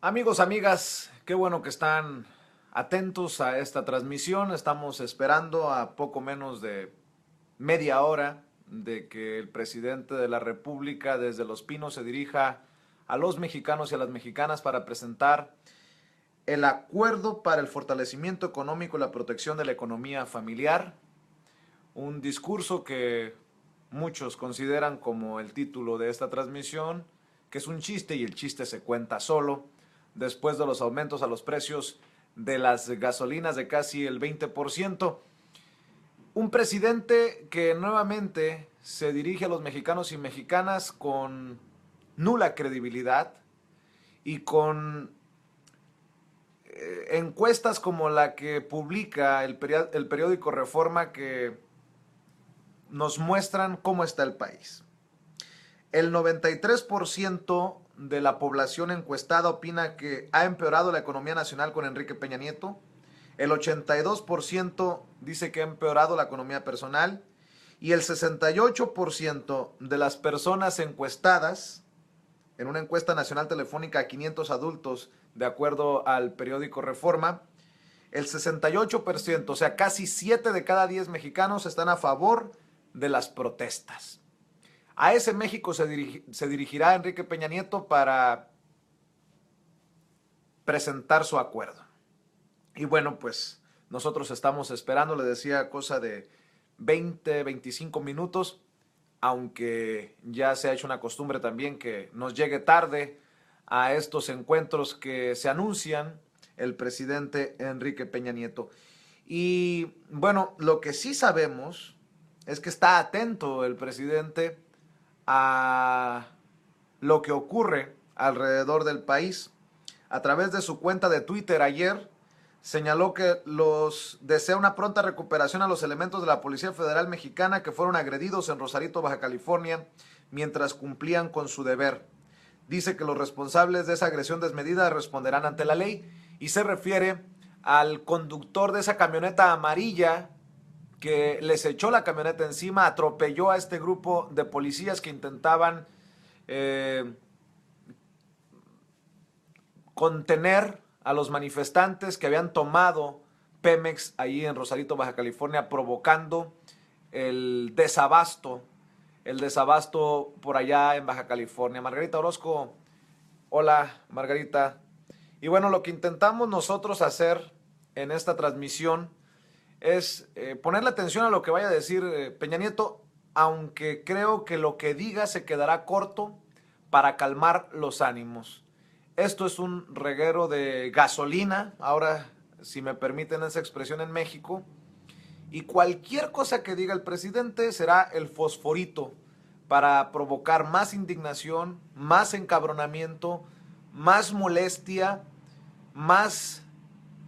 Amigos, amigas, qué bueno que están atentos a esta transmisión. Estamos esperando a poco menos de media hora de que el presidente de la República desde Los Pinos se dirija a los mexicanos y a las mexicanas para presentar el acuerdo para el fortalecimiento económico y la protección de la economía familiar. Un discurso que muchos consideran como el título de esta transmisión, que es un chiste y el chiste se cuenta solo, después de los aumentos a los precios de las gasolinas de casi el 20%. Un presidente que nuevamente se dirige a los mexicanos y mexicanas con nula credibilidad y con encuestas como la que publica el periódico Reforma, que nos muestran cómo está el país. El 93% de la población encuestada opina que ha empeorado la economía nacional con Enrique Peña Nieto. El 82% dice que ha empeorado la economía personal. Y el 68% de las personas encuestadas, en una encuesta nacional telefónica a 500 adultos, de acuerdo al periódico Reforma, el 68%, o sea, casi 7 de cada 10 mexicanos están a favor de las protestas. A ese México se dirigirá Enrique Peña Nieto para presentar su acuerdo. Y bueno, pues nosotros estamos esperando, le decía, cosa de 20, 25 minutos, aunque ya se ha hecho una costumbre también que nos llegue tarde a estos encuentros que se anuncian el presidente Enrique Peña Nieto. Y bueno, lo que sí sabemos es que está atento el presidente a lo que ocurre alrededor del país. A través de su cuenta de Twitter ayer señaló que desea una pronta recuperación a los elementos de la Policía Federal Mexicana que fueron agredidos en Rosarito, Baja California, mientras cumplían con su deber. Dice que los responsables de esa agresión desmedida responderán ante la ley y se refiere al conductor de esa camioneta amarilla que les echó la camioneta encima, atropelló a este grupo de policías que intentaban contener a los manifestantes que habían tomado Pemex ahí en Rosarito, Baja California, provocando el desabasto por allá en Baja California. Margarita Orozco, hola Margarita. Y bueno, lo que intentamos nosotros hacer en esta transmisión es ponerle atención a lo que vaya a decir Peña Nieto, aunque creo que lo que diga se quedará corto para calmar los ánimos. Esto es un reguero de gasolina, ahora si me permiten esa expresión en México, y cualquier cosa que diga el presidente será el fosforito para provocar más indignación, más encabronamiento, más molestia, más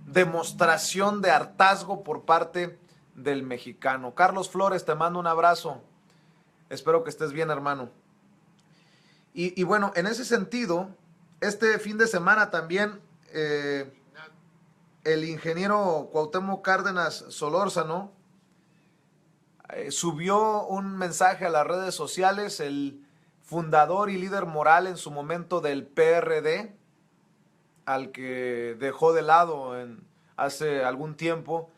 demostración de hartazgo por parte del mexicano. Carlos Flores, te mando un abrazo. Espero que estés bien, hermano. Y bueno, en ese sentido, este fin de semana también el ingeniero Cuauhtémoc Cárdenas Solórzano subió un mensaje a las redes sociales, el fundador y líder moral en su momento del PRD, al que dejó de lado hace algún tiempo,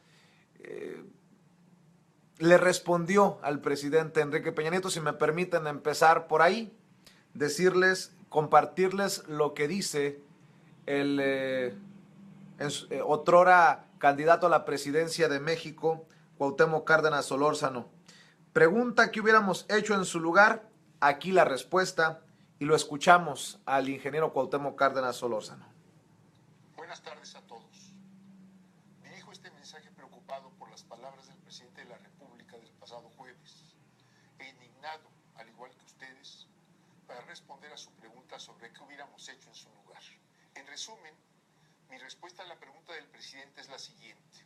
le respondió al presidente Enrique Peña Nieto. Si me permiten empezar por ahí, compartirles lo que dice el otrora candidato a la presidencia de México, Cuauhtémoc Cárdenas Solórzano. Pregunta qué hubiéramos hecho en su lugar, aquí la respuesta, y lo escuchamos al ingeniero Cuauhtémoc Cárdenas Solórzano. Buenas tardes a todos. Dirijo este mensaje preocupado por las palabras del presidente de la República del pasado jueves e indignado, al igual que ustedes, para responder a su pregunta sobre qué hubiéramos hecho en su lugar. En resumen, mi respuesta a la pregunta del presidente es la siguiente.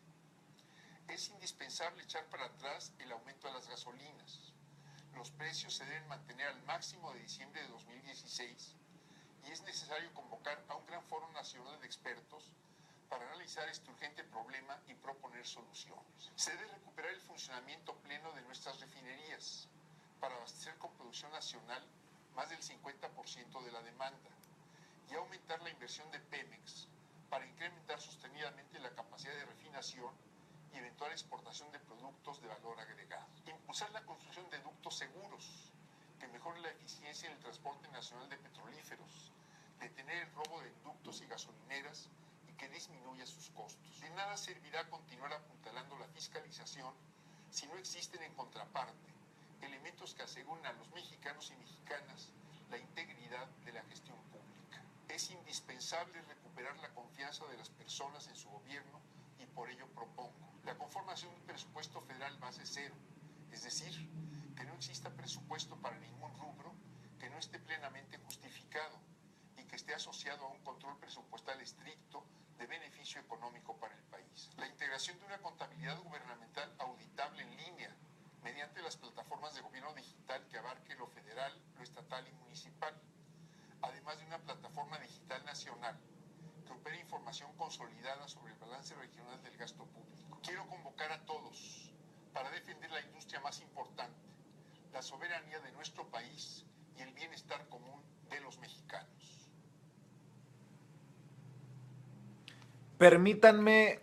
Es indispensable echar para atrás el aumento de las gasolinas. Los precios se deben mantener al máximo de diciembre de 2016 y es necesario convocar a un gran foro nacional de expertos para analizar este urgente problema y proponer soluciones. Se debe recuperar el funcionamiento pleno de nuestras refinerías para abastecer con producción nacional más del 50% de la demanda y aumentar la inversión de Pemex para incrementar sostenidamente la capacidad de refinación y eventual exportación de productos de valor agregado. Impulsar la construcción de ductos seguros que mejoren la eficiencia en el transporte nacional de petrolíferos, detener el robo de ductos y gasolineras y que disminuya sus costos. De nada servirá continuar apuntalando la fiscalización si no existen en contraparte elementos que aseguren a los mexicanos y mexicanas la integridad de la gestión pública. Es indispensable recuperar la confianza de las personas en su gobierno y por ello propongo la conformación de un presupuesto federal base cero, es decir, que no exista presupuesto para ningún rubro que no esté plenamente justificado y que esté asociado a un control presupuestal estricto de beneficio económico para el país. La integración de una contabilidad gubernamental auditable en línea mediante las plataformas de gobierno digital que abarque lo federal, lo estatal y municipal, además de una plataforma digital nacional que opere información consolidada sobre el balance regional del gasto público. Quiero convocar a todos para defender la industria más importante, la soberanía de nuestro país y el bienestar común de los mexicanos. Permítanme,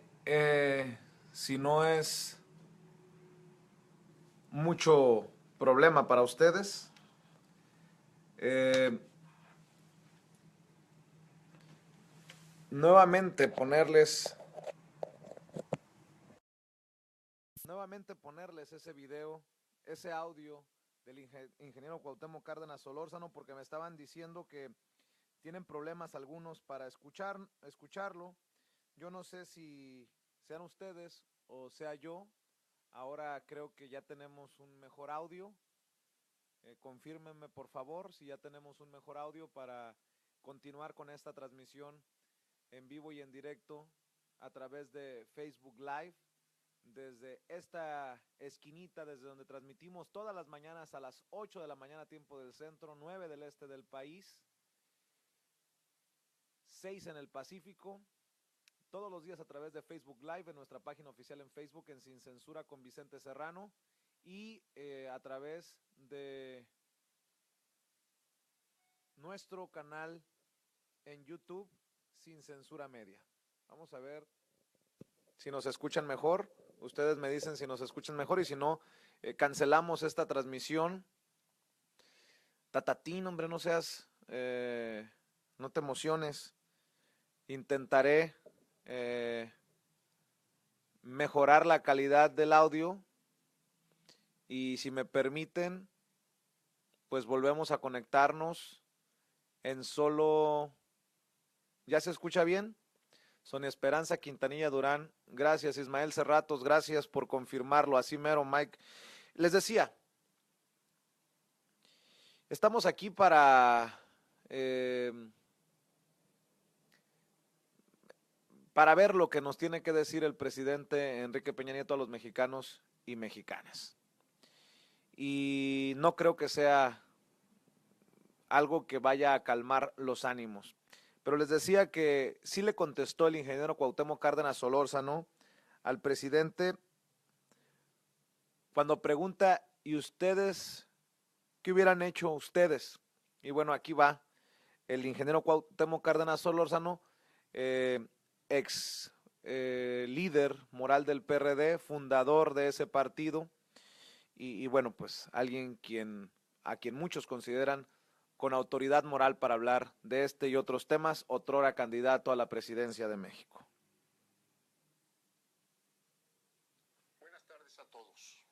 si no es mucho problema para ustedes, nuevamente ponerles ese video, ese audio del ingeniero Cuauhtémoc Cárdenas Solórzano, porque me estaban diciendo que tienen problemas algunos para escucharlo. Yo no sé si sean ustedes o sea yo. Ahora creo que ya tenemos un mejor audio. Confírmenme por favor si ya tenemos un mejor audio para continuar con esta transmisión en vivo y en directo a través de Facebook Live, desde esta esquinita, desde donde transmitimos todas las mañanas a las 8 de la mañana tiempo del centro, 9 del este del país, 6 en el Pacífico, todos los días a través de Facebook Live, en nuestra página oficial en Facebook, en Sin Censura con Vicente Serrano, y a través de nuestro canal en YouTube, Sin Censura Media. Vamos a ver si nos escuchan mejor. Ustedes me dicen si nos escuchan mejor y si no, cancelamos esta transmisión. Tatatín, hombre, no seas, no te emociones. Intentaré mejorar la calidad del audio y si me permiten, pues volvemos a conectarnos en solo... ¿Ya se escucha bien? Sonia Esperanza Quintanilla Durán, gracias. Ismael Cerratos, gracias por confirmarlo. Así mero, Mike. Les decía, estamos aquí para ver lo que nos tiene que decir el presidente Enrique Peña Nieto a los mexicanos y mexicanas. Y no creo que sea algo que vaya a calmar los ánimos. Pero les decía que sí le contestó el ingeniero Cuauhtémoc Cárdenas Solórzano al presidente cuando pregunta, ¿y ustedes qué hubieran hecho ustedes? Y bueno, aquí va el ingeniero Cuauhtémoc Cárdenas Solórzano, ex líder moral del PRD, fundador de ese partido, y bueno, pues alguien a quien muchos consideran con autoridad moral para hablar de este y otros temas, otrora candidato a la presidencia de México. Buenas tardes a todos.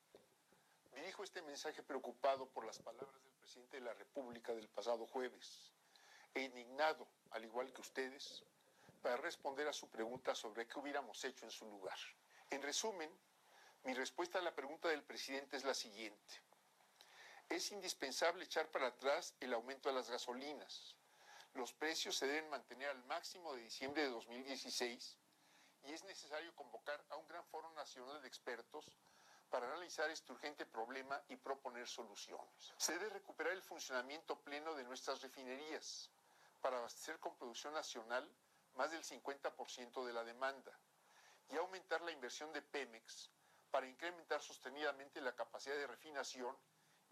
Dirijo este mensaje preocupado por las palabras del presidente de la República del pasado jueves e indignado, al igual que ustedes, para responder a su pregunta sobre qué hubiéramos hecho en su lugar. En resumen, mi respuesta a la pregunta del presidente es la siguiente. Es indispensable echar para atrás el aumento de las gasolinas. Los precios se deben mantener al máximo de diciembre de 2016 y es necesario convocar a un gran foro nacional de expertos para analizar este urgente problema y proponer soluciones. Se debe recuperar el funcionamiento pleno de nuestras refinerías para abastecer con producción nacional más del 50% de la demanda y aumentar la inversión de Pemex para incrementar sostenidamente la capacidad de refinación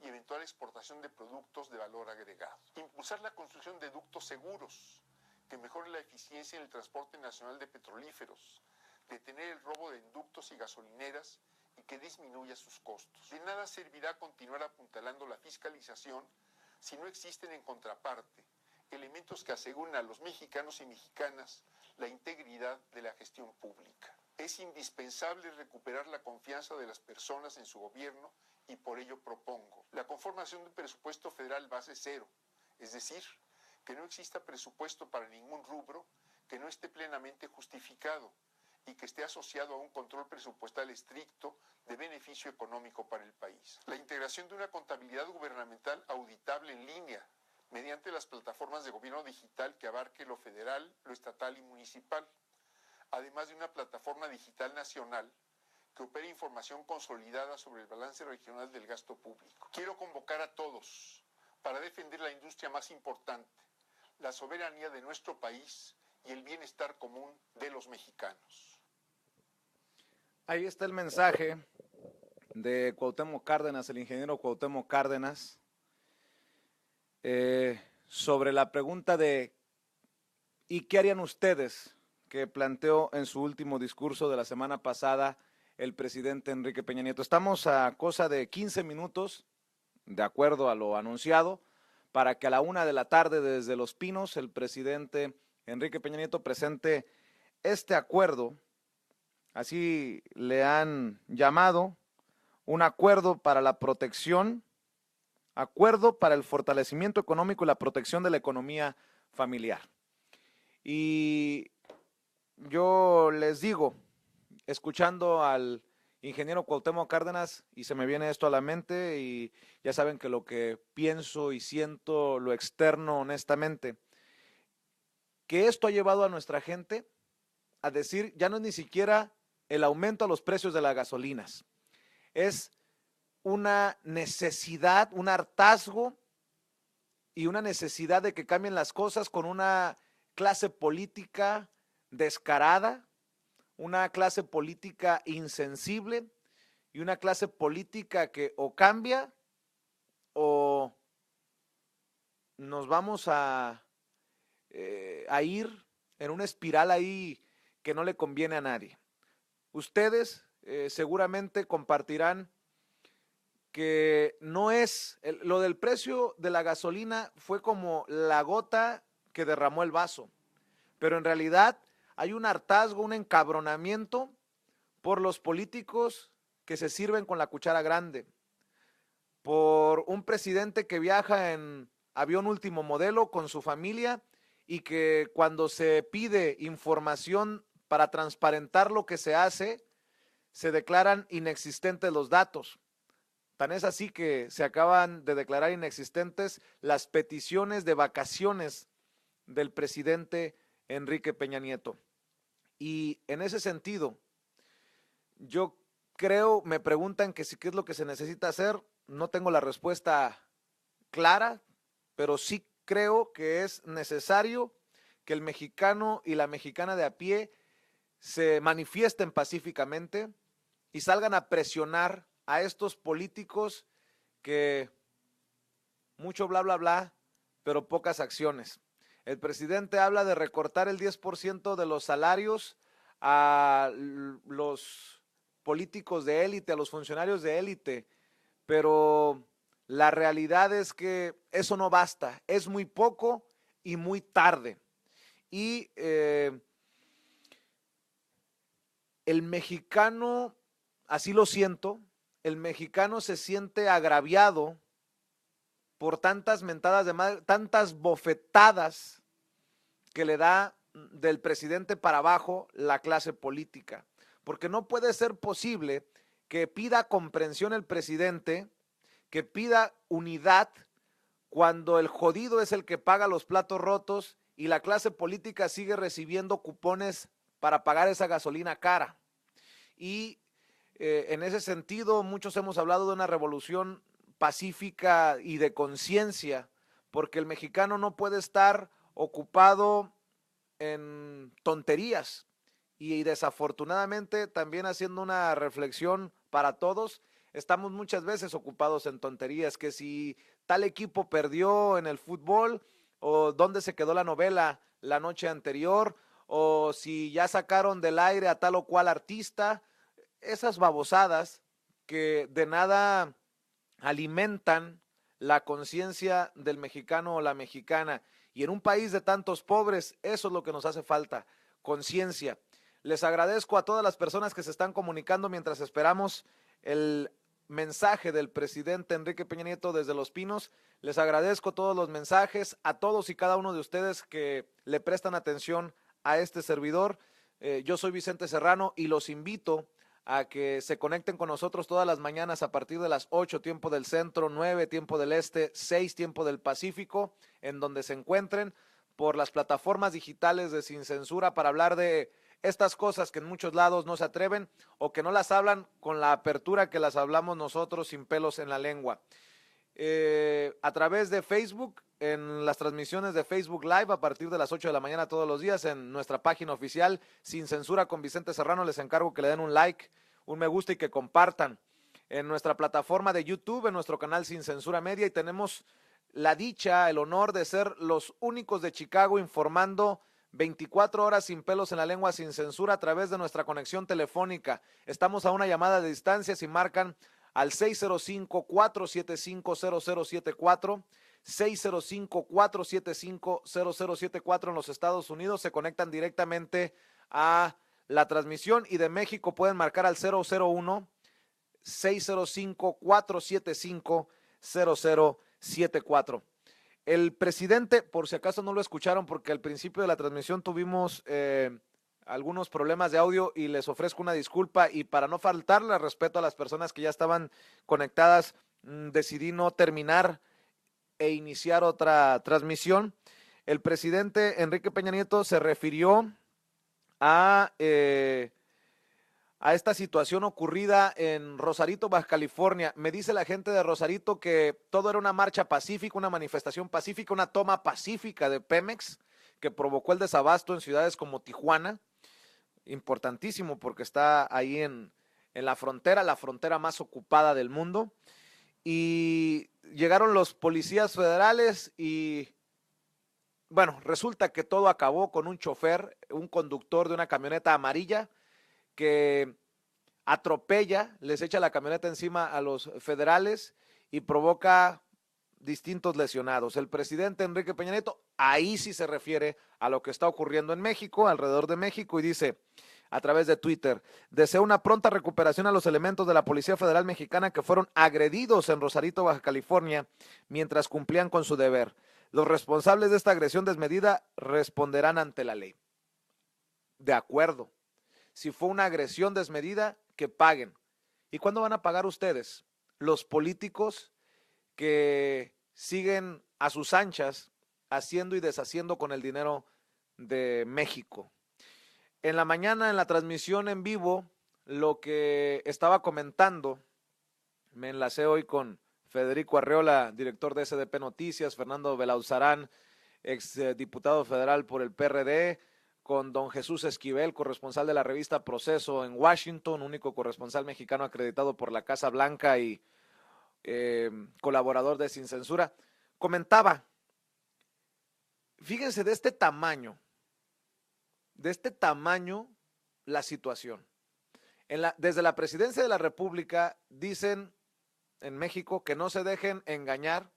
y eventual exportación de productos de valor agregado. Impulsar la construcción de ductos seguros que mejore la eficiencia en el transporte nacional de petrolíferos, detener el robo de ductos y gasolineras y que disminuya sus costos. De nada servirá continuar apuntalando la fiscalización si no existen en contraparte elementos que aseguren a los mexicanos y mexicanas la integridad de la gestión pública. Es indispensable recuperar la confianza de las personas en su gobierno y por ello propongo la conformación de un presupuesto federal base cero, es decir, que no exista presupuesto para ningún rubro que no esté plenamente justificado y que esté asociado a un control presupuestal estricto de beneficio económico para el país. La integración de una contabilidad gubernamental auditable en línea mediante las plataformas de gobierno digital que abarque lo federal, lo estatal y municipal, además de una plataforma digital nacional que opere información consolidada sobre el balance regional del gasto público. Quiero convocar a todos para defender la industria más importante, la soberanía de nuestro país y el bienestar común de los mexicanos. Ahí está el mensaje de Cuauhtémoc Cárdenas, el ingeniero Cuauhtémoc Cárdenas, sobre la pregunta de ¿y qué harían ustedes?, que planteó en su último discurso de la semana pasada el presidente Enrique Peña Nieto. Estamos a cosa de 15 minutos, de acuerdo a lo anunciado, para que a la 1 de la tarde desde Los Pinos el presidente Enrique Peña Nieto presente este acuerdo, así le han llamado, un acuerdo para la protección, acuerdo para el fortalecimiento económico y la protección de la economía familiar. Y yo les digo, escuchando al ingeniero Cuauhtémoc Cárdenas, y se me viene esto a la mente, y ya saben que lo que pienso y siento lo externo honestamente, que esto ha llevado a nuestra gente a decir, ya no es ni siquiera el aumento a los precios de las gasolinas, es una necesidad, un hartazgo y una necesidad de que cambien las cosas con una clase política descarada, una clase política insensible y una clase política que o cambia o nos vamos a ir en una espiral ahí que no le conviene a nadie. Ustedes seguramente compartirán que no es, lo del precio de la gasolina fue como la gota que derramó el vaso, pero en realidad hay un hartazgo, un encabronamiento por los políticos que se sirven con la cuchara grande, por un presidente que viaja en avión último modelo con su familia y que cuando se pide información para transparentar lo que se hace, se declaran inexistentes los datos. Tan es así que se acaban de declarar inexistentes las peticiones de vacaciones del presidente Enrique Peña Nieto. Y en ese sentido, yo creo, me preguntan que si qué es lo que se necesita hacer, no tengo la respuesta clara, pero sí creo que es necesario que el mexicano y la mexicana de a pie se manifiesten pacíficamente y salgan a presionar a estos políticos que mucho bla, bla, bla, pero pocas acciones. El presidente habla de recortar el 10% de los salarios a los políticos de élite, a los funcionarios de élite, pero la realidad es que eso no basta, es muy poco y muy tarde. Y el mexicano, así lo siento, el mexicano se siente agraviado por tantas mentadas de madre, tantas bofetadas que le da del presidente para abajo la clase política. Porque no puede ser posible que pida comprensión el presidente, que pida unidad, cuando el jodido es el que paga los platos rotos y la clase política sigue recibiendo cupones para pagar esa gasolina cara. Y en ese sentido, muchos hemos hablado de una revolución pacífica y de conciencia, porque el mexicano no puede estar ocupado en tonterías. Y desafortunadamente, también haciendo una reflexión para todos, estamos muchas veces ocupados en tonterías, que si tal equipo perdió en el fútbol o dónde se quedó la novela la noche anterior, o si ya sacaron del aire a tal o cual artista, esas babosadas que de nada alimentan la conciencia del mexicano o la mexicana. Y en un país de tantos pobres, eso es lo que nos hace falta, conciencia. Les agradezco a todas las personas que se están comunicando mientras esperamos el mensaje del presidente Enrique Peña Nieto desde Los Pinos. Les agradezco todos los mensajes, a todos y cada uno de ustedes que le prestan atención a este servidor. Yo soy Vicente Serrano y los invito a que se conecten con nosotros todas las mañanas a partir de las 8 tiempo del centro, 9 tiempo del este, 6 tiempo del Pacífico, en donde se encuentren por las plataformas digitales de Sin Censura para hablar de estas cosas que en muchos lados no se atreven o que no las hablan con la apertura que las hablamos nosotros sin pelos en la lengua. A través de Facebook, en las transmisiones de Facebook Live a partir de las 8 de la mañana todos los días en nuestra página oficial Sin Censura con Vicente Serrano. Les encargo que le den un like, un me gusta y que compartan. En nuestra plataforma de YouTube, en nuestro canal Sin Censura Media, y tenemos la dicha, el honor de ser los únicos de Chicago informando 24 horas sin pelos en la lengua, sin censura, a través de nuestra conexión telefónica. Estamos a una llamada de distancia. Si marcan al 605-475-0074, 605-475-0074 en los Estados Unidos, se conectan directamente a la transmisión, y de México pueden marcar al 001-605-475-0074. El presidente, por si acaso no lo escucharon, porque al principio de la transmisión tuvimos algunos problemas de audio y les ofrezco una disculpa, y para no faltarle respeto a las personas que ya estaban conectadas, decidí no terminar e iniciar otra transmisión. El presidente Enrique Peña Nieto se refirió a esta situación ocurrida en Rosarito, Baja California. Me dice la gente de Rosarito que todo era una marcha pacífica, una manifestación pacífica, una toma pacífica de Pemex que provocó el desabasto en ciudades como Tijuana, importantísimo porque está ahí en la frontera más ocupada del mundo. Y llegaron los policías federales y, bueno, resulta que todo acabó con un chofer, un conductor de una camioneta amarilla que atropella, les echa la camioneta encima a los federales y provoca distintos lesionados. El presidente Enrique Peña Nieto ahí sí se refiere a lo que está ocurriendo en México, alrededor de México, y dice a través de Twitter: deseo una pronta recuperación a los elementos de la Policía Federal Mexicana que fueron agredidos en Rosarito, Baja California, mientras cumplían con su deber. Los responsables de esta agresión desmedida responderán ante la ley. De acuerdo. Si fue una agresión desmedida, que paguen. ¿Y cuándo van a pagar ustedes? Los políticos que siguen a sus anchas haciendo y deshaciendo con el dinero de México. En la mañana, en la transmisión en vivo, lo que estaba comentando, me enlacé hoy con Federico Arreola, director de SDP Noticias, Fernando Belauzarán, ex diputado federal por el PRD, con don Jesús Esquivel, corresponsal de la revista Proceso en Washington, único corresponsal mexicano acreditado por la Casa Blanca y colaborador de Sin Censura. Comentaba, fíjense de este tamaño la situación. Desde la presidencia de la República dicen en México que no se dejen engañar,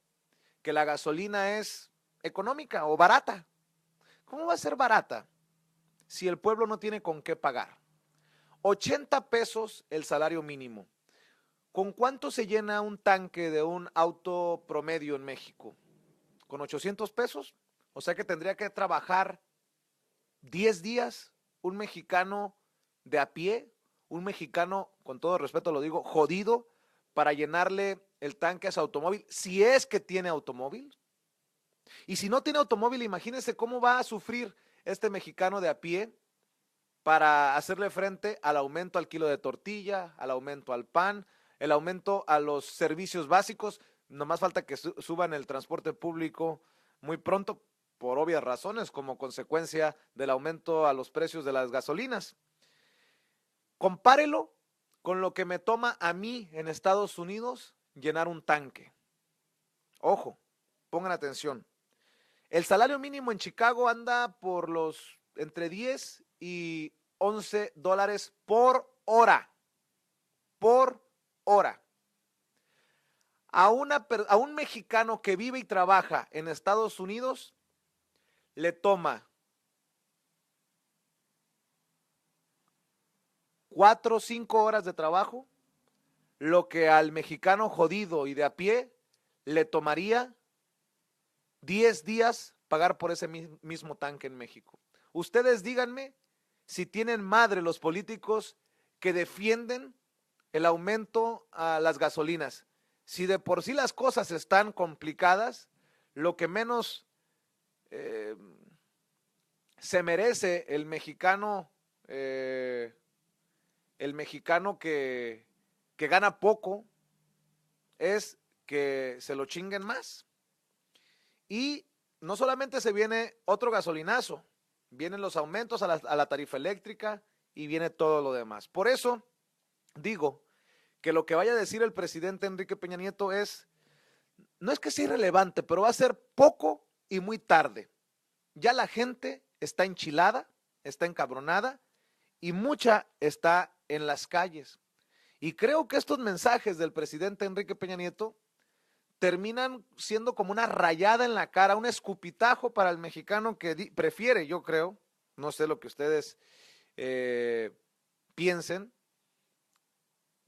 que la gasolina es económica o barata. ¿Cómo va a ser barata si el pueblo no tiene con qué pagar? 80 pesos el salario mínimo. ¿Con cuánto se llena un tanque de un auto promedio en México? ¿Con 800 pesos? O sea que tendría que trabajar 10 días un mexicano de a pie, un mexicano, con todo respeto lo digo, jodido, para llenarle el tanque a su automóvil, si es que tiene automóvil. Y si no tiene automóvil, imagínense cómo va a sufrir este mexicano de a pie para hacerle frente al aumento al kilo de tortilla, al aumento al pan, el aumento a los servicios básicos. Nomás falta que suban el transporte público muy pronto, por obvias razones, como consecuencia del aumento a los precios de las gasolinas. Compárelo con lo que me toma a mí en Estados Unidos llenar un tanque. Ojo, pongan atención. El salario mínimo en Chicago anda por los entre 10 y 11 dólares por hora. Por hora. A un mexicano que vive y trabaja en Estados Unidos le toma 4 o 5 horas de trabajo, lo que al mexicano jodido y de a pie le tomaría 10 días pagar por ese mismo tanque en México. Ustedes díganme si tienen madre los políticos que defienden el aumento a las gasolinas. Si de por sí las cosas están complicadas, lo que menos se merece el mexicano que gana poco es que se lo chinguen más. Y no solamente se viene otro gasolinazo, vienen los aumentos a la tarifa eléctrica y viene todo lo demás. Por eso digo que lo que vaya a decir el presidente Enrique Peña Nieto no es que sea irrelevante, pero va a ser poco y muy tarde. Ya la gente está enchilada, está encabronada y mucha está en las calles. Y creo que estos mensajes del presidente Enrique Peña Nieto terminan siendo como una rayada en la cara, un escupitajo para el mexicano que prefiere, yo creo, no sé lo que ustedes piensen,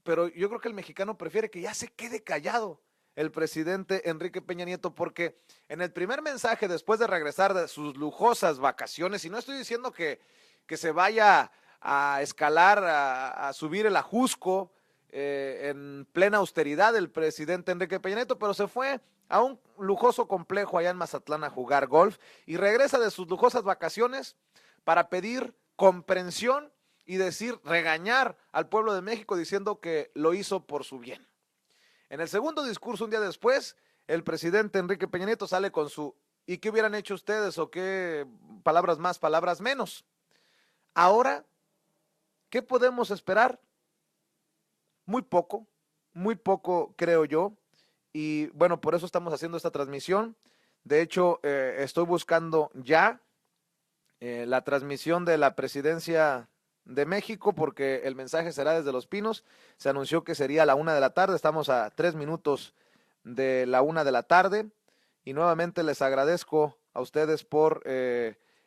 pero yo creo que el mexicano prefiere que ya se quede callado el presidente Enrique Peña Nieto, porque en el primer mensaje, después de regresar de sus lujosas vacaciones, y no estoy diciendo que se vaya a escalar, a subir el Ajusco en plena austeridad el presidente Enrique Peña Nieto, pero se fue a un lujoso complejo allá en Mazatlán a jugar golf y regresa de sus lujosas vacaciones para pedir comprensión y regañar al pueblo de México diciendo que lo hizo por su bien. En el segundo discurso, un día después, el presidente Enrique Peña Nieto sale con su ¿y qué hubieran hecho ustedes? O qué palabras más, palabras menos. Ahora, ¿qué podemos esperar? Muy poco creo yo. Y bueno, por eso estamos haciendo esta transmisión. De hecho, estoy buscando ya la transmisión de la presidencia de México, porque el mensaje será desde Los Pinos. Se anunció que sería a la 1 de la tarde, estamos a 3 minutos de la 1 de la tarde, y nuevamente les agradezco a ustedes por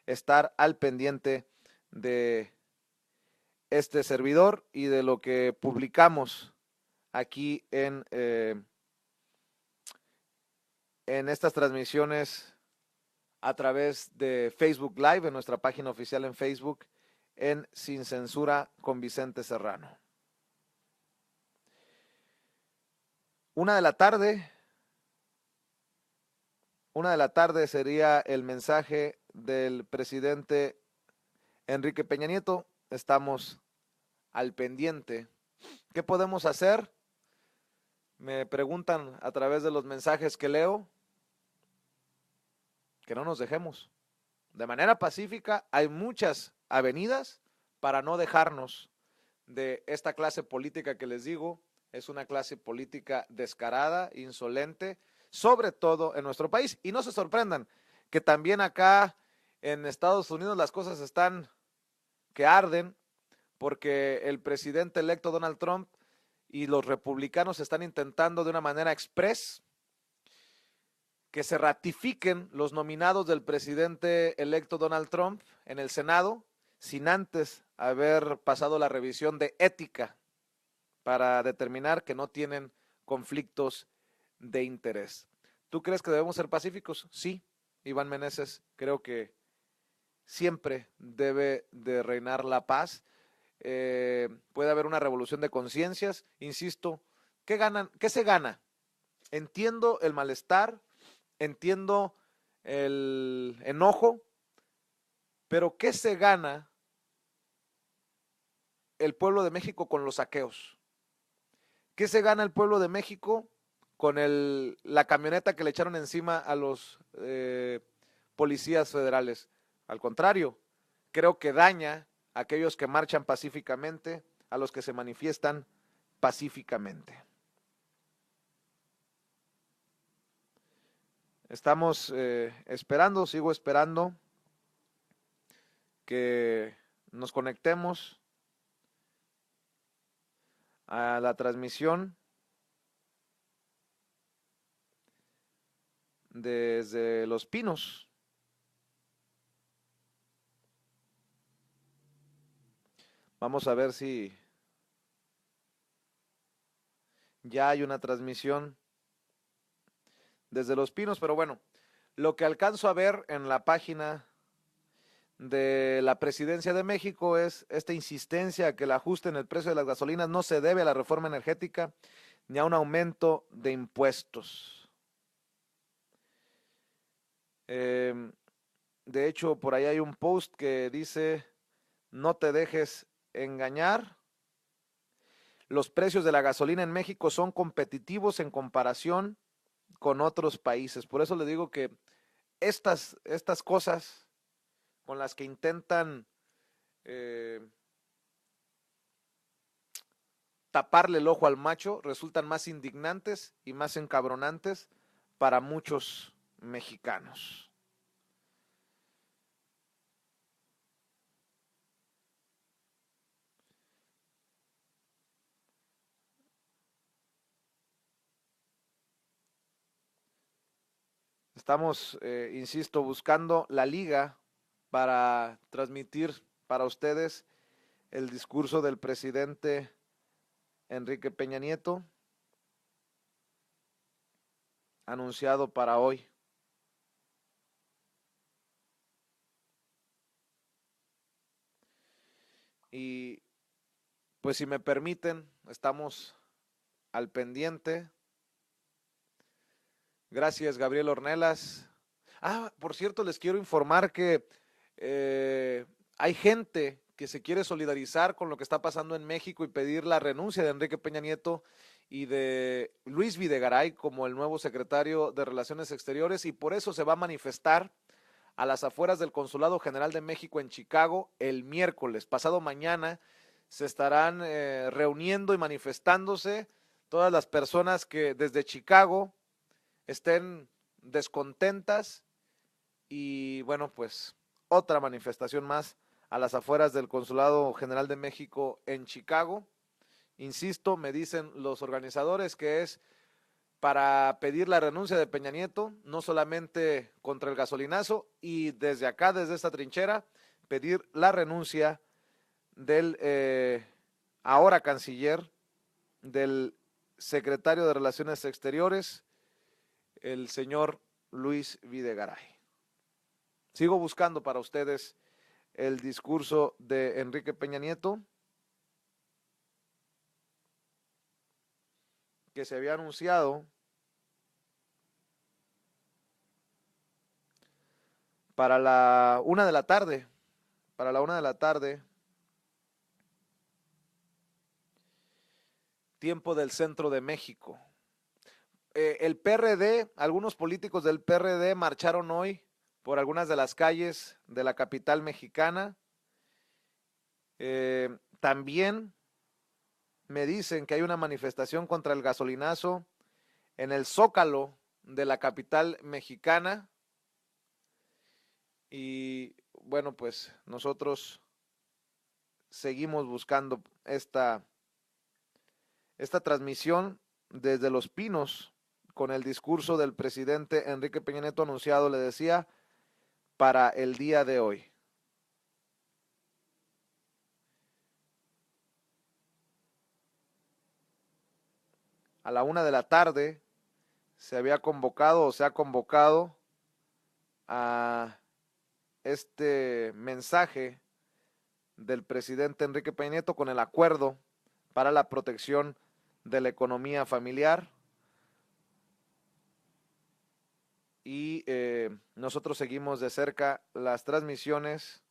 estar al pendiente de este servidor y de lo que publicamos aquí en estas transmisiones a través de Facebook Live, en nuestra página oficial en Facebook, en Sin Censura con Vicente Serrano. 1 de la tarde. 1 de la tarde sería el mensaje del presidente Enrique Peña Nieto. Estamos al pendiente. ¿Qué podemos hacer? Me preguntan a través de los mensajes que leo. Que no nos dejemos. De manera pacífica, hay muchas avenidas para no dejarnos de esta clase política que les digo. Es una clase política descarada, insolente, sobre todo en nuestro país. Y no se sorprendan que también acá en Estados Unidos las cosas están que arden, porque el presidente electo Donald Trump y los republicanos están intentando de una manera express que se ratifiquen los nominados del presidente electo Donald Trump en el Senado, sin antes haber pasado la revisión de ética para determinar que no tienen conflictos de interés. ¿Tú crees que debemos ser pacíficos? Sí, Iván Meneses, creo que siempre debe de reinar la paz. Puede haber una revolución de conciencias, insisto. ¿Qué se gana? Entiendo el malestar, entiendo el enojo, pero ¿qué se gana el pueblo de México con los saqueos? ¿Qué se gana el pueblo de México con la camioneta que le echaron encima a los policías federales? Al contrario, creo que daña a aquellos que marchan pacíficamente, a los que se manifiestan pacíficamente. Estamos esperando, sigo esperando que nos conectemos a la transmisión desde Los Pinos. Vamos a ver si ya hay una transmisión desde Los Pinos, pero bueno, lo que alcanzo a ver en la página de la Presidencia de México es esta insistencia a que el ajuste en el precio de las gasolinas no se debe a la reforma energética ni a un aumento de impuestos. De hecho, por ahí hay un post que dice, no te dejes engañar. Los precios de la gasolina en México son competitivos en comparación con otros países. Por eso le digo que estas cosas con las que intentan taparle el ojo al macho resultan más indignantes y más encabronantes para muchos mexicanos. Estamos, insisto, buscando la liga para transmitir para ustedes el discurso del presidente Enrique Peña Nieto, anunciado para hoy. Y pues si me permiten, estamos al pendiente. Gracias, Gabriel Ornelas. Por cierto, les quiero informar que hay gente que se quiere solidarizar con lo que está pasando en México y pedir la renuncia de Enrique Peña Nieto y de Luis Videgaray como el nuevo secretario de Relaciones Exteriores, y por eso se va a manifestar a las afueras del Consulado General de México en Chicago el miércoles. Pasado mañana se estarán reuniendo y manifestándose todas las personas que desde Chicago estén descontentas, y bueno, pues otra manifestación más a las afueras del Consulado General de México en Chicago. Insisto, me dicen los organizadores que es para pedir la renuncia de Peña Nieto, no solamente contra el gasolinazo, y desde acá, desde esta trinchera, pedir la renuncia del ahora canciller, del secretario de Relaciones Exteriores, el señor Luis Videgaray. Sigo buscando para ustedes el discurso de Enrique Peña Nieto, que se había anunciado para la 1 de la tarde, tiempo del centro de México. El PRD, algunos políticos del PRD marcharon hoy por algunas de las calles de la capital mexicana. También me dicen que hay una manifestación contra el gasolinazo en el Zócalo de la capital mexicana. Y bueno, pues nosotros seguimos buscando esta transmisión desde Los Pinos con el discurso del presidente Enrique Peña Nieto anunciado, le decía, para el día de hoy. A la 1 de la tarde se había convocado o se ha convocado a este mensaje del presidente Enrique Peña Nieto con el acuerdo para la protección de la economía familiar. Y nosotros seguimos de cerca las transmisiones,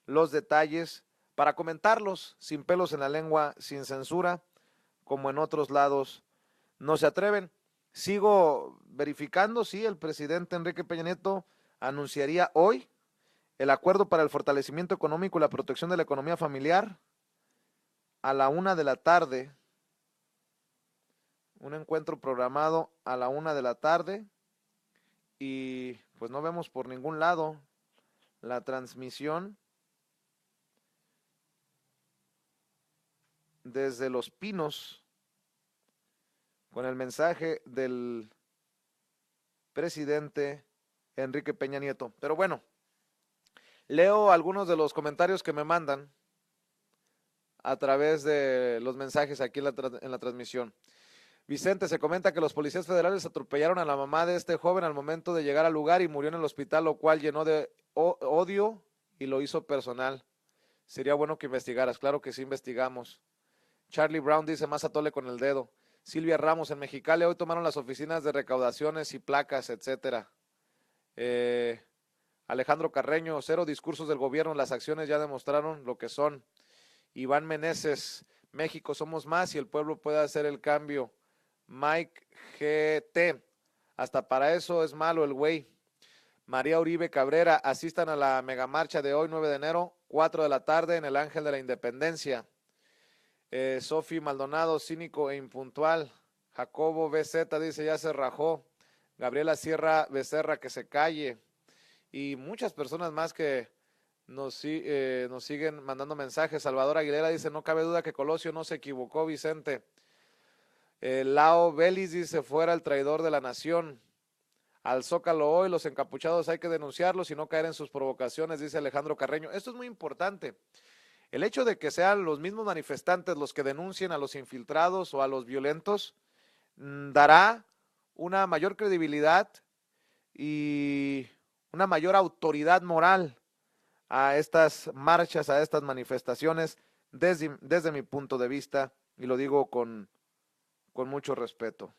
los detalles, para comentarlos sin pelos en la lengua, sin censura, como en otros lados no se atreven. Sigo verificando, sí, el presidente Enrique Peña Nieto anunciaría hoy el acuerdo para el fortalecimiento económico y la protección de la economía familiar a la 1 de la tarde. Un encuentro programado a la 1 de la tarde. y pues no vemos por ningún lado la transmisión desde Los Pinos con el mensaje del presidente Enrique Peña Nieto. Pero bueno, leo algunos de los comentarios que me mandan a través de los mensajes aquí en la transmisión. Vicente, se comenta que los policías federales atropellaron a la mamá de este joven al momento de llegar al lugar y murió en el hospital, lo cual llenó de odio y lo hizo personal. Sería bueno que investigaras. Claro que sí investigamos. Charlie Brown dice, más atole con el dedo. Silvia Ramos, en Mexicali hoy tomaron las oficinas de recaudaciones y placas, etcétera. Alejandro Carreño, 0 discursos del gobierno, las acciones ya demostraron lo que son. Iván Meneses, México somos más y el pueblo puede hacer el cambio. Mike GT, hasta para eso es malo el güey. María Uribe Cabrera, asistan a la megamarcha de hoy, 9 de enero, 4 de la tarde, en el Ángel de la Independencia. Sofi Maldonado, cínico e impuntual. Jacobo BZ dice, ya se rajó. Gabriela Sierra Becerra, que se calle. Y muchas personas más que nos siguen mandando mensajes. Salvador Aguilera dice, no cabe duda que Colosio no se equivocó, Vicente. Lao Belis dice, fuera el traidor de la nación. Al Zócalo hoy, los encapuchados hay que denunciarlos y no caer en sus provocaciones, dice Alejandro Carreño. Esto es muy importante. El hecho de que sean los mismos manifestantes los que denuncien a los infiltrados o a los violentos dará una mayor credibilidad y una mayor autoridad moral a estas marchas, a estas manifestaciones, desde mi punto de vista, y lo digo con mucho respeto.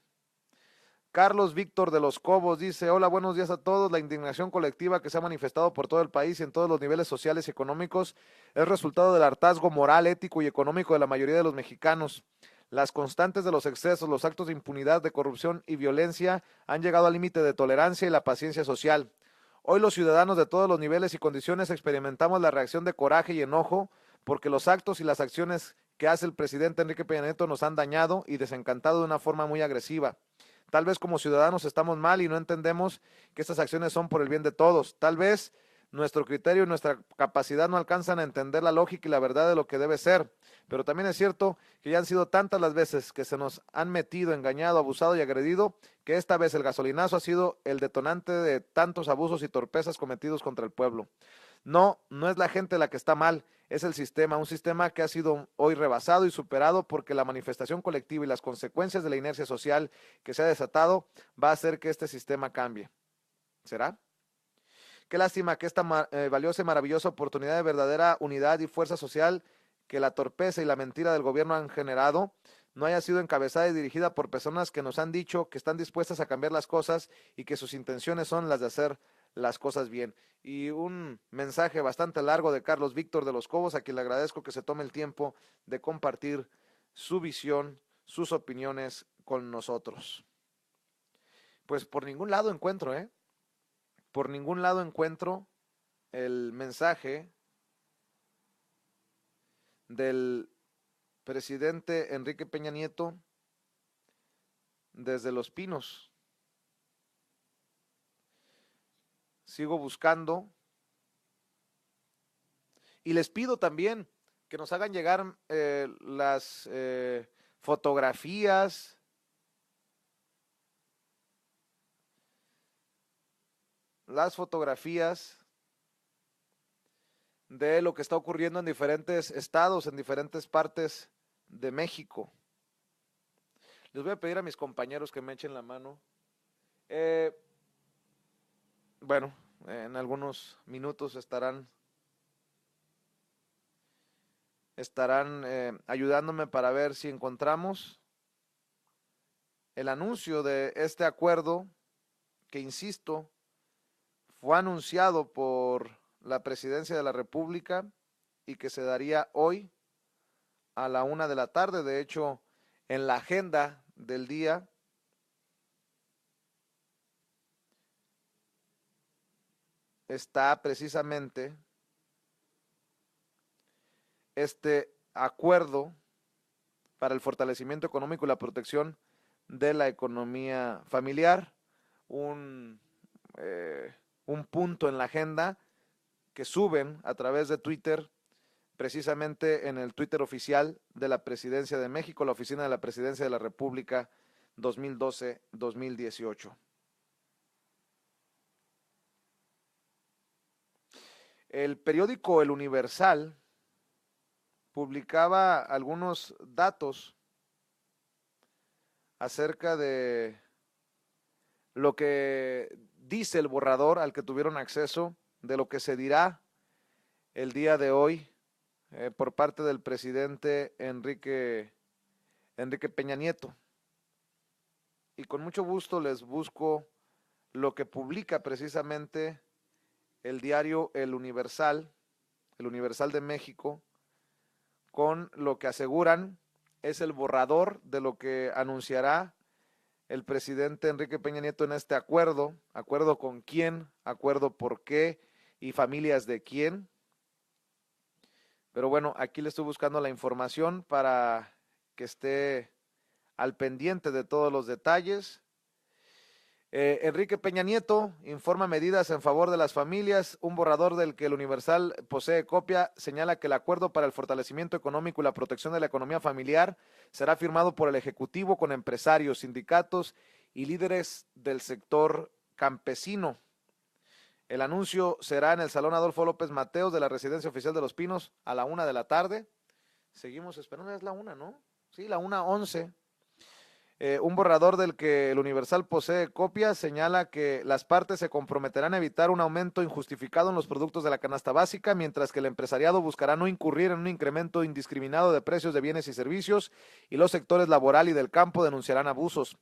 Carlos Víctor de los Cobos dice, hola, buenos días a todos. La indignación colectiva que se ha manifestado por todo el país y en todos los niveles sociales y económicos es resultado del hartazgo moral, ético y económico de la mayoría de los mexicanos. Las constantes de los excesos, los actos de impunidad, de corrupción y violencia han llegado al límite de tolerancia y la paciencia social. Hoy los ciudadanos de todos los niveles y condiciones experimentamos la reacción de coraje y enojo porque los actos y las acciones que hace el presidente Enrique Peña Nieto nos han dañado y desencantado de una forma muy agresiva. Tal vez como ciudadanos estamos mal y no entendemos que estas acciones son por el bien de todos. Tal vez nuestro criterio y nuestra capacidad no alcanzan a entender la lógica y la verdad de lo que debe ser. Pero también es cierto que ya han sido tantas las veces que se nos han metido, engañado, abusado y agredido, que esta vez el gasolinazo ha sido el detonante de tantos abusos y torpezas cometidos contra el pueblo. No, no es la gente la que está mal, es el sistema, un sistema que ha sido hoy rebasado y superado porque la manifestación colectiva y las consecuencias de la inercia social que se ha desatado va a hacer que este sistema cambie. ¿Será? Qué lástima que esta valiosa y maravillosa oportunidad de verdadera unidad y fuerza social que la torpeza y la mentira del gobierno han generado no haya sido encabezada y dirigida por personas que nos han dicho que están dispuestas a cambiar las cosas y que sus intenciones son las de hacer las cosas bien. Y un mensaje bastante largo de Carlos Víctor de los Cobos, a quien le agradezco que se tome el tiempo de compartir su visión, sus opiniones con nosotros. Pues por ningún lado encuentro, por ningún lado encuentro el mensaje del presidente Enrique Peña Nieto desde Los Pinos. Sigo buscando y les pido también que nos hagan llegar las fotografías de lo que está ocurriendo en diferentes estados, en diferentes partes de México. Les voy a pedir a mis compañeros que me echen la mano. Bueno, en algunos minutos estarán ayudándome para ver si encontramos el anuncio de este acuerdo que, insisto, fue anunciado por la Presidencia de la República y que se daría hoy a la 1 de la tarde. De hecho, en la agenda del día está precisamente este acuerdo para el fortalecimiento económico y la protección de la economía familiar, un un punto en la agenda que suben a través de Twitter, precisamente en el Twitter oficial de la Presidencia de México, la Oficina de la Presidencia de la República 2012-2018. El periódico El Universal publicaba algunos datos acerca de lo que dice el borrador al que tuvieron acceso, de lo que se dirá el día de hoy por parte del presidente Enrique Peña Nieto. Y con mucho gusto les busco lo que publica precisamente el diario El Universal de México, con lo que aseguran es el borrador de lo que anunciará el presidente Enrique Peña Nieto en este acuerdo. ¿Acuerdo con quién? ¿Acuerdo por qué? ¿Y familias de quién? Pero bueno, aquí le estoy buscando la información para que esté al pendiente de todos los detalles. Enrique Peña Nieto informa medidas en favor de las familias. Un borrador del que el Universal posee copia señala que el acuerdo para el fortalecimiento económico y la protección de la economía familiar será firmado por el Ejecutivo con empresarios, sindicatos y líderes del sector campesino. El anuncio será en el Salón Adolfo López Mateos de la Residencia Oficial de Los Pinos a la 1 de la tarde. Seguimos esperando, es la 1, ¿no? Sí, la 1:11. Un borrador del que el Universal posee copia señala que las partes se comprometerán a evitar un aumento injustificado en los productos de la canasta básica, mientras que el empresariado buscará no incurrir en un incremento indiscriminado de precios de bienes y servicios, y los sectores laboral y del campo denunciarán abusos.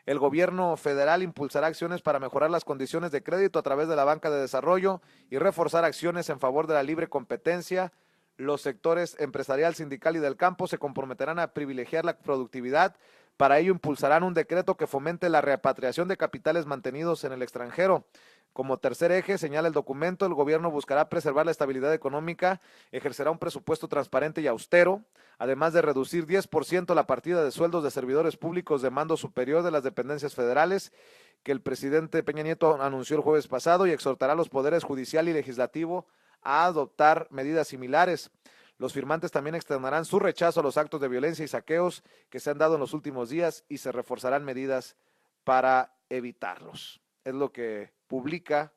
El gobierno federal impulsará acciones para mejorar las condiciones de crédito a través de la banca de desarrollo y reforzar acciones en favor de la libre competencia. Los sectores empresarial, sindical y del campo se comprometerán a privilegiar la productividad. Para ello impulsarán un decreto que fomente la repatriación de capitales mantenidos en el extranjero. Como tercer eje, señala el documento, el gobierno buscará preservar la estabilidad económica, ejercerá un presupuesto transparente y austero, además de reducir 10% la partida de sueldos de servidores públicos de mando superior de las dependencias federales, que el presidente Peña Nieto anunció el jueves pasado, y exhortará a los poderes judicial y legislativo a adoptar medidas similares. Los firmantes también externarán su rechazo a los actos de violencia y saqueos que se han dado en los últimos días y se reforzarán medidas para evitarlos. Es lo que publica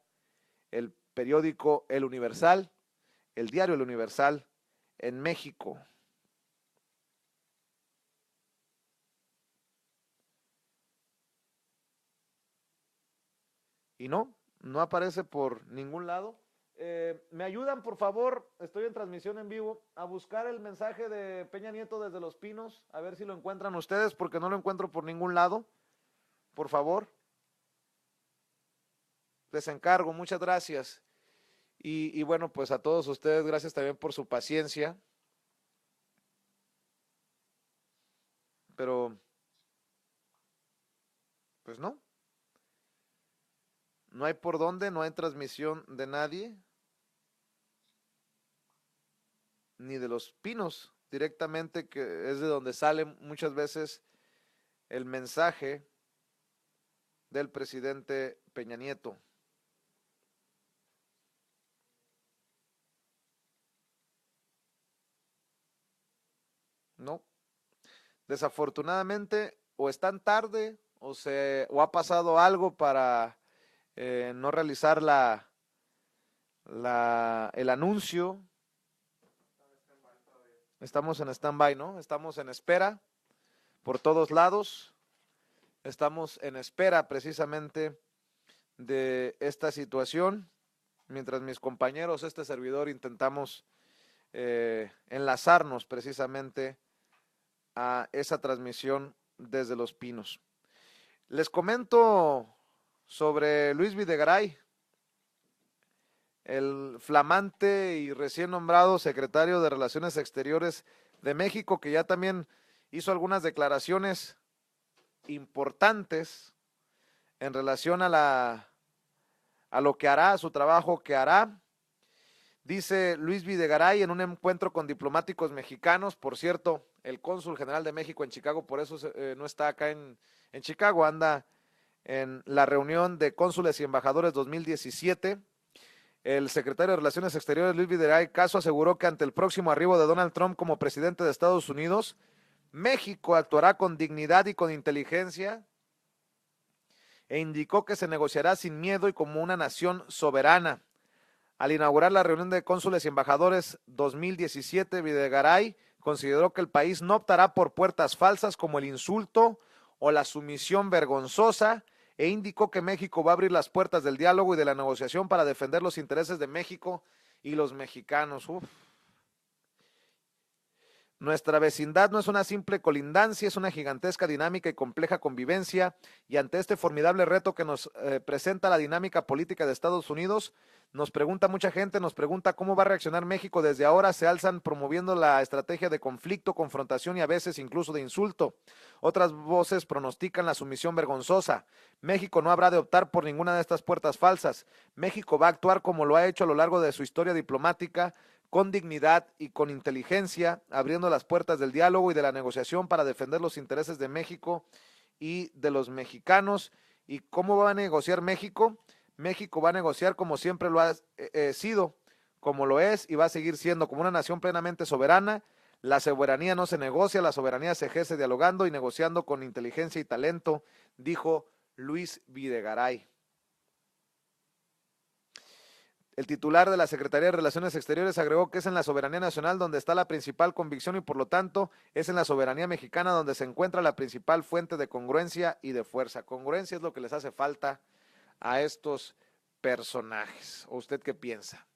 el periódico El Universal, el diario El Universal en México. Y no aparece por ningún lado. ¿Me ayudan, por favor? Estoy en transmisión en vivo, a buscar el mensaje de Peña Nieto desde Los Pinos, a ver si lo encuentran ustedes, porque no lo encuentro por ningún lado. Por favor. Les encargo, muchas gracias. Y bueno, pues a todos ustedes, gracias también por su paciencia. Pero, pues no hay por dónde, no hay transmisión de nadie. Ni de Los Pinos directamente, que es de donde sale muchas veces el mensaje del presidente Peña Nieto. No, desafortunadamente o están tarde o ha pasado algo para no realizar el anuncio. Estamos en stand-by, ¿no? Estamos en espera por todos lados. Estamos en espera precisamente de esta situación. Mientras mis compañeros, este servidor, intentamos enlazarnos precisamente a esa transmisión desde Los Pinos. Les comento sobre Luis Videgaray, el flamante y recién nombrado secretario de Relaciones Exteriores de México, que ya también hizo algunas declaraciones importantes en relación a lo que hará, a su trabajo que hará. Dice Luis Videgaray en un encuentro con diplomáticos mexicanos. Por cierto, el cónsul general de México en Chicago, por eso no está acá en Chicago, anda en la reunión de cónsules y embajadores 2017. El secretario de Relaciones Exteriores, Luis Videgaray Caso, aseguró que ante el próximo arribo de Donald Trump como presidente de Estados Unidos, México actuará con dignidad y con inteligencia, e indicó que se negociará sin miedo y como una nación soberana. Al inaugurar la reunión de cónsules y embajadores 2017, Videgaray consideró que el país no optará por puertas falsas como el insulto o la sumisión vergonzosa, e indicó que México va a abrir las puertas del diálogo y de la negociación para defender los intereses de México y los mexicanos. Uf. Nuestra vecindad no es una simple colindancia, es una gigantesca, dinámica y compleja convivencia, y ante este formidable reto que nos presenta la dinámica política de Estados Unidos, nos pregunta mucha gente, nos pregunta cómo va a reaccionar México. Desde ahora se alzan promoviendo la estrategia de conflicto, confrontación y a veces incluso de insulto. Otras voces pronostican la sumisión vergonzosa. México no habrá de optar por ninguna de estas puertas falsas. México va a actuar como lo ha hecho a lo largo de su historia diplomática, con dignidad y con inteligencia, abriendo las puertas del diálogo y de la negociación para defender los intereses de México y de los mexicanos. ¿Y cómo va a negociar México? México va a negociar como siempre lo ha sido, como lo es y va a seguir siendo, como una nación plenamente soberana. La soberanía no se negocia, la soberanía se ejerce dialogando y negociando con inteligencia y talento, dijo Luis Videgaray. El titular de la Secretaría de Relaciones Exteriores agregó que es en la soberanía nacional donde está la principal convicción y por lo tanto es en la soberanía mexicana donde se encuentra la principal fuente de congruencia y de fuerza. Congruencia es lo que les hace falta a estos personajes. ¿O usted qué piensa?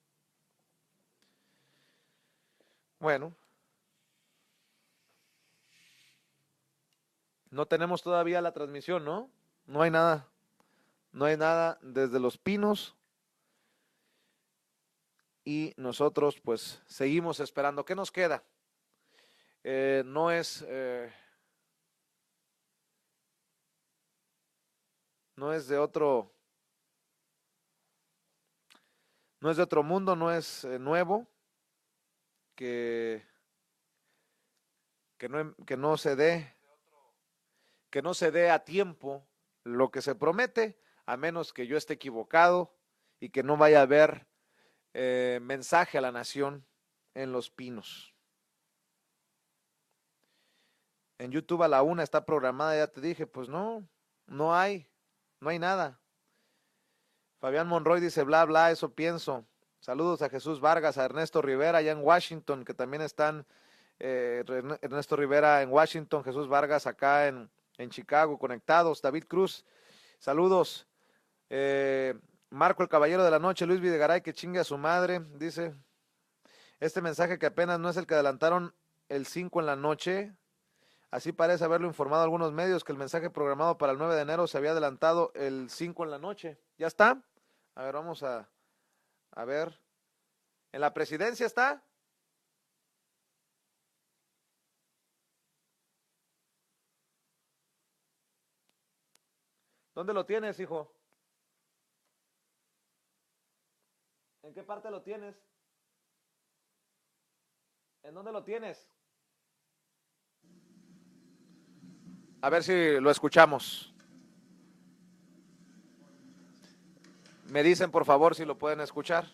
Bueno, no tenemos todavía la transmisión, ¿no? No hay nada. No hay nada desde Los Pinos. Y nosotros pues seguimos esperando. ¿Qué nos queda? No es de otro mundo, no es nuevo que no se dé a tiempo lo que se promete, a menos que yo esté equivocado y que no vaya a haber mensaje a la nación en Los Pinos. En YouTube a la 1 está programada, ya te dije, pues no hay nada. Fabián Monroy dice, bla, bla, eso pienso. Saludos a Jesús Vargas, a Ernesto Rivera allá en Washington, que también están, Ernesto Rivera en Washington, Jesús Vargas acá en Chicago, conectados. David Cruz, saludos. Marco el Caballero de la Noche, Luis Videgaray, que chingue a su madre, dice. Este mensaje que apenas no es el que adelantaron el 5 en la noche. Así parece haberlo informado algunos medios, que el mensaje programado para el 9 de enero se había adelantado el 5 en la noche. ¿Ya está? A ver, vamos a ver. ¿En la presidencia está? ¿Dónde lo tienes, hijo? ¿En qué parte lo tienes? ¿En dónde lo tienes? A ver si lo escuchamos. Me dicen, por favor, si lo pueden escuchar.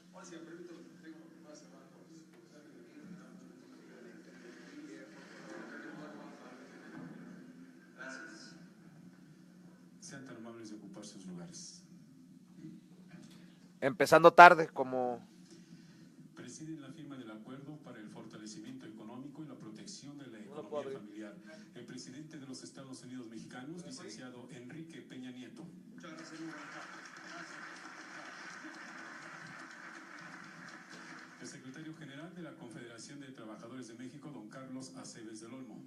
Sean tan amables de ocupar sus lugares. Empezando tarde, como... Presiden la firma del acuerdo para el fortalecimiento económico y la protección de la economía familiar. El presidente de los Estados Unidos mexicanos, licenciado Enrique Peña Nieto. Muchas gracias, señor. El secretario general de la Confederación de Trabajadores de México, don Carlos Aceves del Olmo.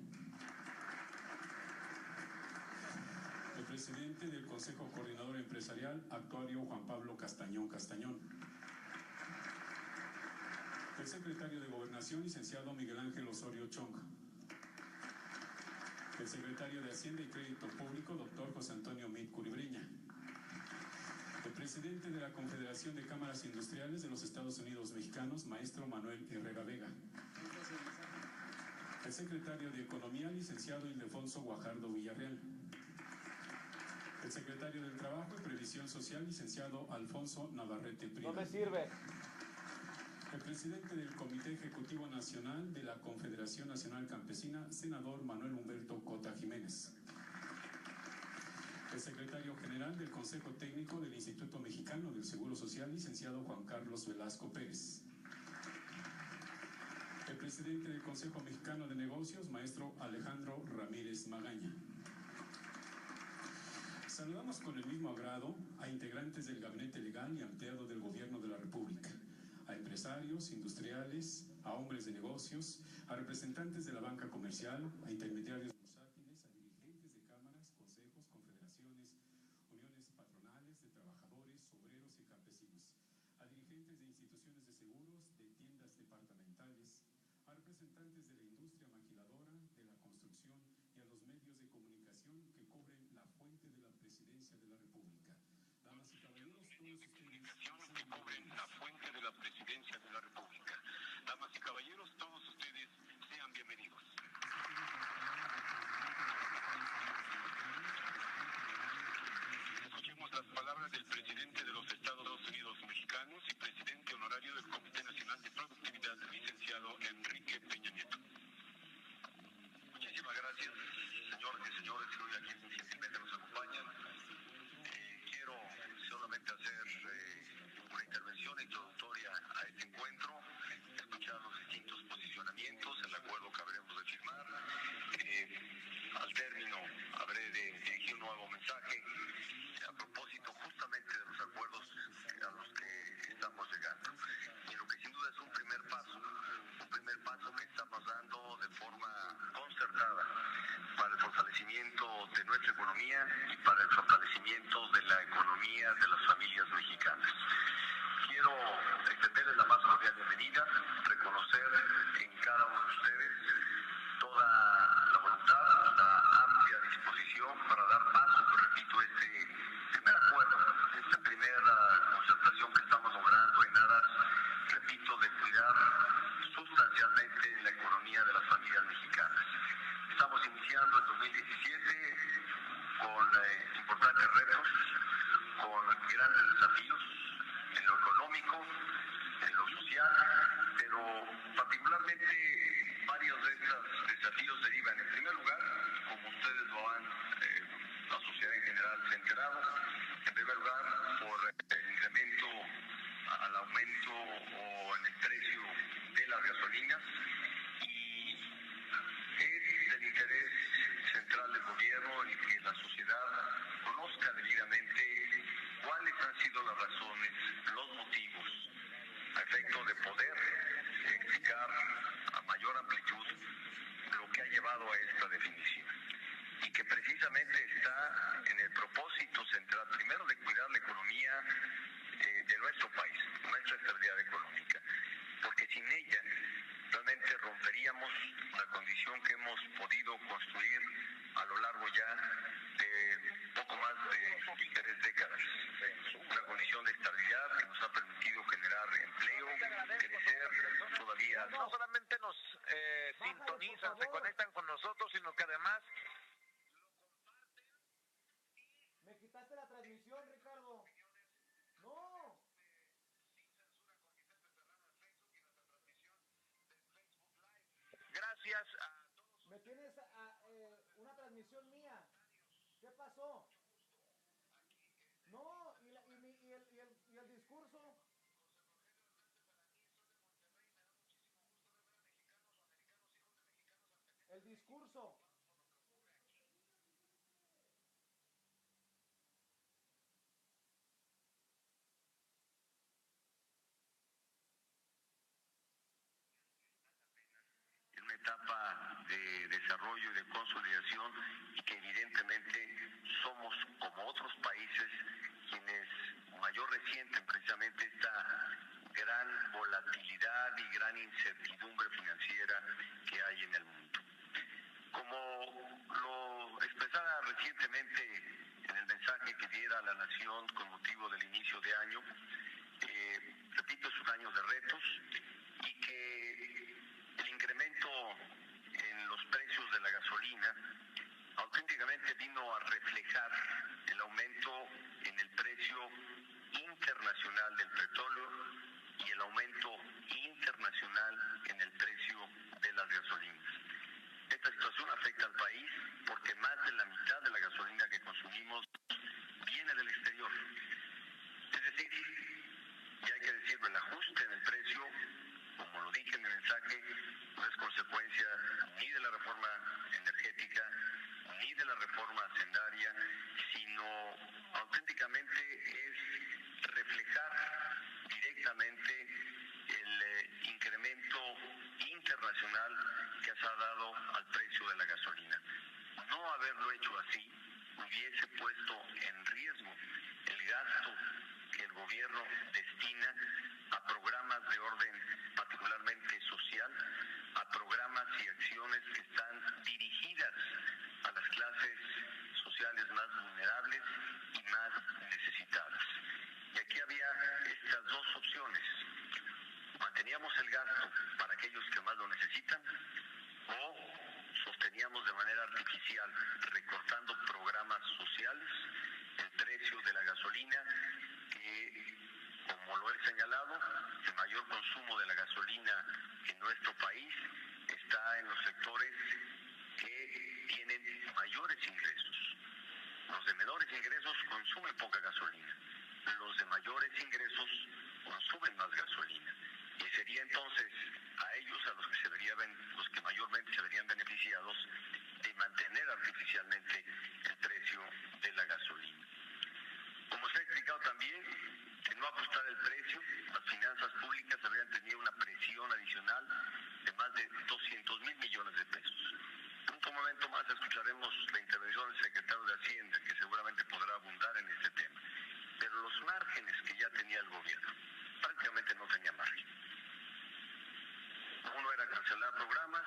El presidente del Consejo Coordinador Empresarial, actuario Juan Pablo Castañón Castañón. El secretario de Gobernación, licenciado Miguel Ángel Osorio Chong. El secretario de Hacienda y Crédito Público, doctor José Antonio Mit Curibreña. El presidente de la Confederación de Cámaras Industriales de los Estados Unidos Mexicanos, maestro Manuel Herrera Vega. El secretario de Economía, licenciado Ildefonso Guajardo Villarreal. El secretario del Trabajo y Previsión Social, licenciado Alfonso Navarrete Prida. No me sirve. El presidente del Comité Ejecutivo Nacional de la Confederación Nacional Campesina, senador Manuel Humberto Cota Jiménez. El secretario general del Consejo Técnico del Instituto Mexicano del Seguro Social, licenciado Juan Carlos Velasco Pérez. El presidente del Consejo Mexicano de Negocios, maestro Alejandro Ramírez Magaña. Saludamos con el mismo agrado a integrantes del Gabinete Legal y Ampliado del Gobierno de la República, a empresarios, industriales, a hombres de negocios, a representantes de la banca comercial, a intermediarios bursátiles, a dirigentes de cámaras, consejos, confederaciones, uniones patronales de trabajadores, obreros y campesinos, a dirigentes de instituciones de seguros, de tiendas departamentales, a representantes de la industria maquiladora, de la construcción y a los medios de comunicación que cubren la fuente de la Presidencia de la República. Damas y caballeros, todos ustedes Que cubren la fuente de la Presidencia de la República. Damas y caballeros, todos ustedes sean bienvenidos. Escuchemos las palabras del presidente de los Estados Unidos mexicanos y presidente honorario del Comité Nacional de Productividad, licenciado Enrique Peña Nieto. Muchísimas gracias, señores y señores que hoy aquí gentilmente nos acompañan. Quiero solamente hacer una intervención introductoria a este encuentro, escuchar los distintos posicionamientos, el acuerdo que habremos de firmar. Al término habré de dirigir un nuevo mensaje a propósito justamente de los acuerdos a los que estamos llegando. Y lo que sin duda es un primer paso que estamos dando de forma concertada para el fortalecimiento de nuestra economía y para el fortalecimiento de la economía de las familias mexicanas. Quiero extenderles la más cordial bienvenida, reconocer en cada uno de ustedes toda la voluntad, la amplia disposición para dar paso, repito, este primer acuerdo, esta primera concertación que estamos logrando en aras, repito, de cuidar sustancialmente la economía de las familias mexicanas. Estamos iniciando el 2017 con importantes retos, con grandes desafíos en lo económico, en lo social, pero particularmente varios de estos desafíos derivan, en primer lugar, como ustedes lo han, la sociedad en general se ha enterado, en primer lugar por el incremento al aumento o en el precio de las gasolinas, y es del interés central del gobierno el que la sociedad conozca debidamente cuáles han sido las razones, los motivos, a efecto de poder explicar a mayor amplitud lo que ha llevado a esta definición. Y que precisamente está en el propósito central, primero, de cuidar la economía de nuestro país, nuestra estabilidad económica, porque sin ella realmente romperíamos la condición que hemos podido construir a lo largo ya de poco más de 3 décadas, una condición de estabilidad que nos ha permitido generar empleo, crecer todavía. No solamente nos sintonizan, se conectan con nosotros, sino que además Me quitaste la transmisión, Ricardo. No. gracias a todos. Me tienes una transmisión mía. ¿Qué pasó? No, y el discurso. El discurso. En una etapa de desarrollo y de consolidación, y que evidentemente somos, como otros países, quienes mayor resienten precisamente esta gran volatilidad y gran incertidumbre financiera que hay en el mundo. Como lo expresara recientemente en el mensaje que diera a la nación con motivo del inicio de año, repito, es un año de retos, y que el incremento en los precios de la gasolina auténticamente vino a reflejar el aumento haberlo hecho así hubiese puesto en riesgo el gasto que el gobierno destina a programas de orden particularmente social, a programas y acciones que están dirigidas a las clases sociales más vulnerables y más necesitadas. Y aquí había estas dos opciones: manteníamos el gasto para aquellos que más lo necesitan, o sosteníamos de manera artificial, recortando programas sociales, el precio de la gasolina, que, como lo he señalado, el mayor consumo de la gasolina en nuestro país está en los sectores que tienen mayores ingresos. Los de menores ingresos consumen poca gasolina, los de mayores ingresos consumen más gasolina. Y sería entonces a ellos a los que mayormente se verían beneficiados de mantener artificialmente el precio de la gasolina. Como se ha explicado también, de no ajustar el precio, las finanzas públicas habrían tenido una presión adicional de más de 200,000 millones de pesos. En un momento más escucharemos la intervención del secretario de Hacienda, que seguramente podrá abundar en este tema. Pero los márgenes que ya tenía el gobierno, prácticamente no tenía margen. Uno era cancelar programas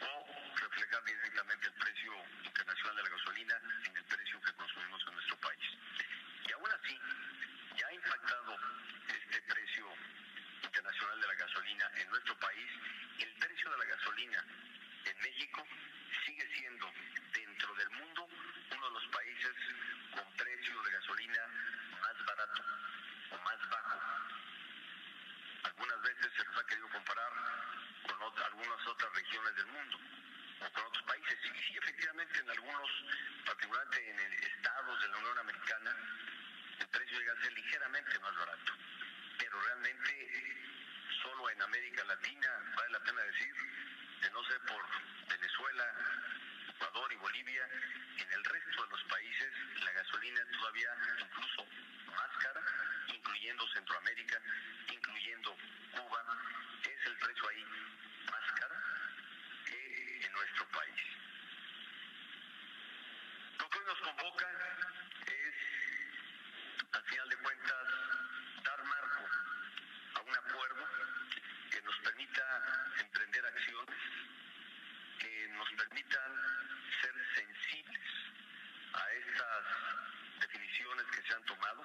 o reflejar directamente el precio internacional de la gasolina en el precio que consumimos en nuestro país. Y aún así, ya ha impactado este precio internacional de la gasolina en nuestro país. El precio de la gasolina en México sigue siendo, dentro del mundo, uno de los países con precio de gasolina más barato o más bajo. Algunas veces se nos ha querido comparar con algunas otras regiones del mundo o con otros países. Y sí, efectivamente, en algunos, particularmente en estados de la Unión Americana, el precio llega a ser ligeramente más barato. Pero realmente, solo en América Latina, vale la pena decir, de no ser por Venezuela, Ecuador y Bolivia, en el resto de los países la gasolina es todavía incluso más cara, incluyendo Centroamérica, incluyendo Cuba. Es el precio ahí más cara que en nuestro país. Lo que hoy nos convoca es, al final de cuentas, dar marco a un acuerdo que nos permita emprender acciones, que nos permitan ser sensibles a estas definiciones que se han tomado,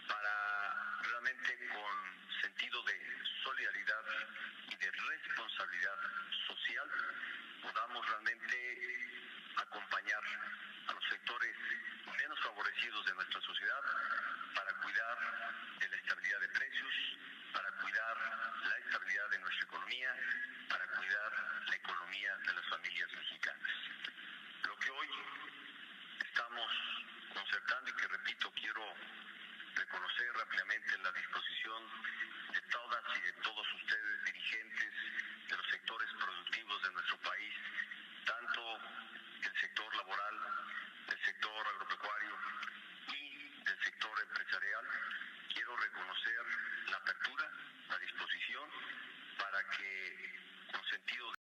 para realmente, con sentido de solidaridad y de responsabilidad social, podamos realmente acompañar a los sectores menos favorecidos de nuestra sociedad para cuidar de la estabilidad de precios,